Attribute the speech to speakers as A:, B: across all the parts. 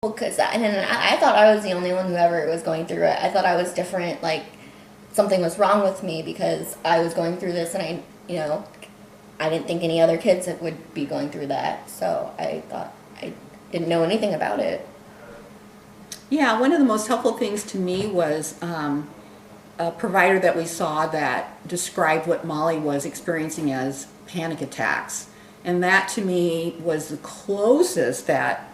A: Because I thought I was the only one who ever was going through it. I thought I was different, like something was wrong with me because I was going through this, and I didn't think any other kids would be going through that. So I thought I didn't know anything about it.
B: Yeah, one of the most helpful things to me was a provider that we saw that described what Molly was experiencing as panic attacks. And that to me was the closest that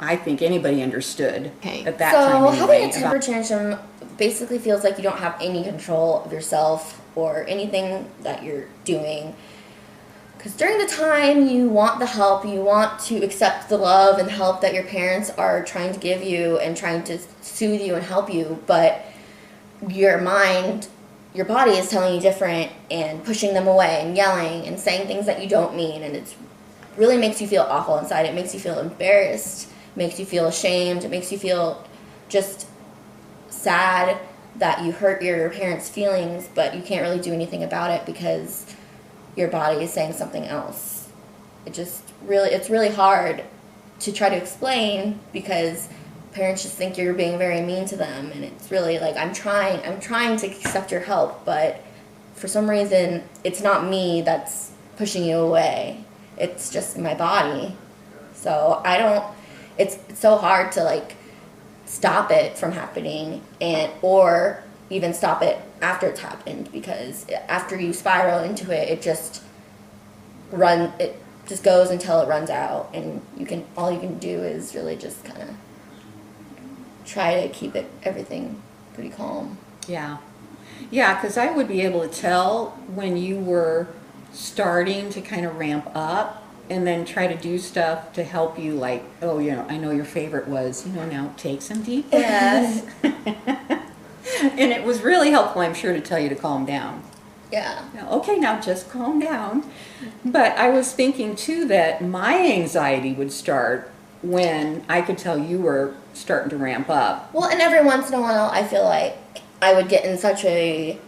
B: I think anybody understood at that time.
A: So
B: anyway,
A: having a temper tantrum basically feels like you don't have any control of yourself or anything that you're doing. Because during the time you want the help, you want to accept the love and help that your parents are trying to give you and trying to soothe you and help you, but your mind, your body is telling you different and pushing them away and yelling and saying things that you don't mean, and it really makes you feel awful inside. It makes you feel embarrassed, makes you feel ashamed, it makes you feel just sad that you hurt your parents' feelings, but you can't really do anything about it because your body is saying something else. It's really hard to try to explain because parents just think you're being very mean to them, and it's really like I'm trying to accept your help, but for some reason it's not me that's pushing you away. It's just my body. So it's so hard to like stop it from happening or even stop it after it's happened, because after you spiral into it, it just goes until it runs out, and all you can do is really just kind of try to keep everything pretty calm.
B: Yeah, because I would be able to tell when you were starting to kind of ramp up and then try to do stuff to help you, like, oh, I know your favorite was, now take some deep breaths. And it was really helpful, I'm sure, to tell you to calm down.
A: Yeah.
B: Okay, now just calm down. But I was thinking, too, that my anxiety would start when I could tell you were starting to ramp up.
A: Well, and every once in a while, I feel like I would get in such a,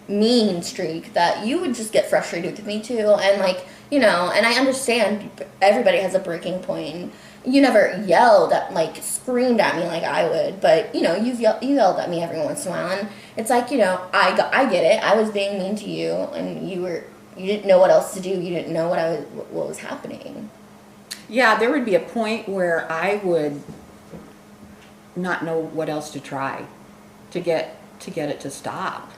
A: mean streak that you would just get frustrated with me, too. And, and I understand everybody has a breaking point. You never yelled screamed at me like I would, but you yelled at me every once in a while, and it's like, I get it. I was being mean to you, and you didn't know what else to do. You didn't know what was happening.
B: Yeah, there would be a point where I would not know what else to try to get it to stop.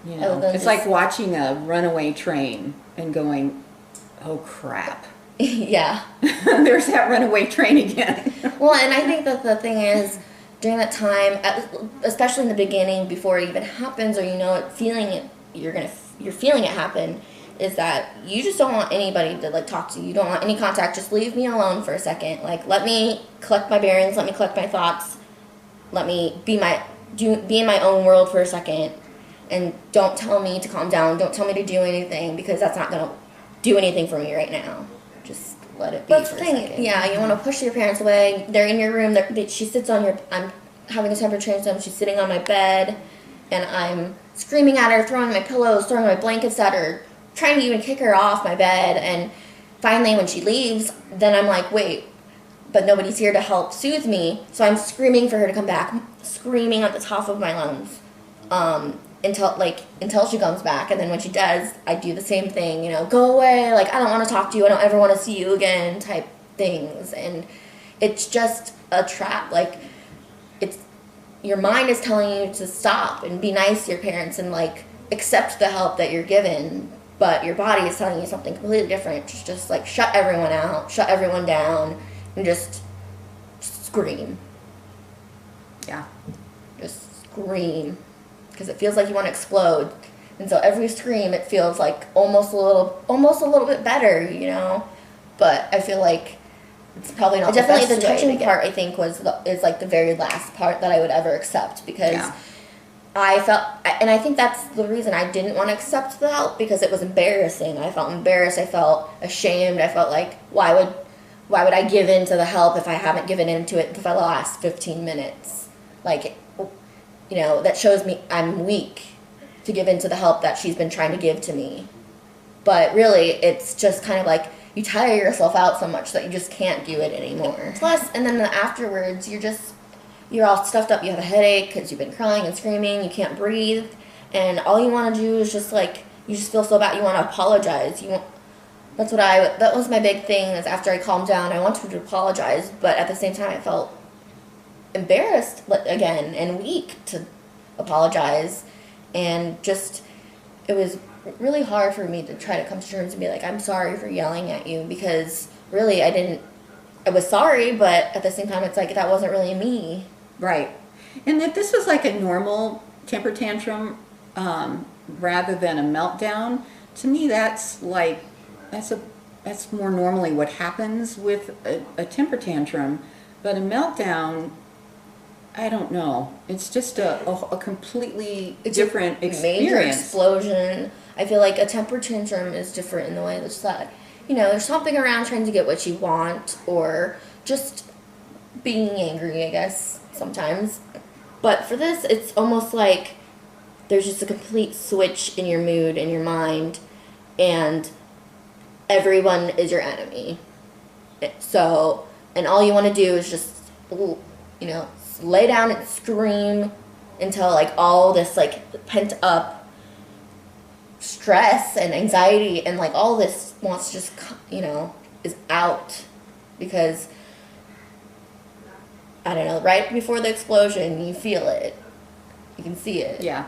A: Yeah.
B: It's like watching a runaway train and going, oh crap.
A: Yeah.
B: There's that runaway train again.
A: Well, and I think that the thing is, during that time, especially in the beginning, before it even happens, or you're feeling it happen, is that you just don't want anybody to talk to you. You don't want any contact. Just leave me alone for a second. Let me collect my bearings. Let me collect my thoughts. Let me be in my own world for a second, and don't tell me to calm down. Don't tell me to do anything, because that's not gonna do anything for me right now. Just let it be. That's the thing. Yeah, you want to push your parents away. They're in your room. She sits on I'm having a temper tantrum. She's sitting on my bed, and I'm screaming at her, throwing my pillows, throwing my blankets at her, trying to even kick her off my bed. And finally, when she leaves, then I'm like, wait, but nobody's here to help soothe me. So I'm screaming for her to come back, screaming at the top of my lungs, until she comes back. And then when she does, I do the same thing, go away, I don't want to talk to you, I don't ever want to see you again type things. And it's just a trap. Your mind is telling you to stop and be nice to your parents and accept the help that you're given, but your body is telling you something completely different. Just shut everyone out, shut everyone down, and just scream.
B: Yeah.
A: Just scream. Because it feels like you want to explode, and so every scream, it feels like almost a little bit better, But I feel like it's probably not. Definitely the touching part, I think, is the very last part that I would ever accept, because I felt, and I think that's the reason I didn't want to accept the help, because it was embarrassing. I felt embarrassed. I felt ashamed. I felt like why would I give in to the help if I haven't given into it for the last 15 minutes? That shows me I'm weak to give into the help that she's been trying to give to me. But really, it's just kind of like you tire yourself out so much that you just can't do it anymore. Plus, and then afterwards, you're all stuffed up. You have a headache because you've been crying and screaming. You can't breathe, and all you want to do is just like you just feel so bad. You want to apologize. That was my big thing. Is after I calmed down, I wanted to apologize, but at the same time, I felt embarrassed again and weak to apologize, and just it was really hard for me to try to come to terms and be like, I'm sorry for yelling at you, because really I was sorry, but at the same time it's like that wasn't really me.
B: Right. And if this was like a normal temper tantrum rather than a meltdown, to me that's more normally what happens with a temper tantrum. But a meltdown, I don't know. It's just a completely different experience.
A: Major explosion. I feel like a temper tantrum is different in the way that, you're stomping around trying to get what you want, or just being angry, I guess, sometimes. But for this, it's almost like there's just a complete switch in your mood and your mind, and everyone is your enemy. So, and all you want to do is just, lay down and scream until like all this like pent up stress and anxiety and like all this wants to just is out, because I don't know, right before the explosion you feel it, you can see it.
B: Yeah.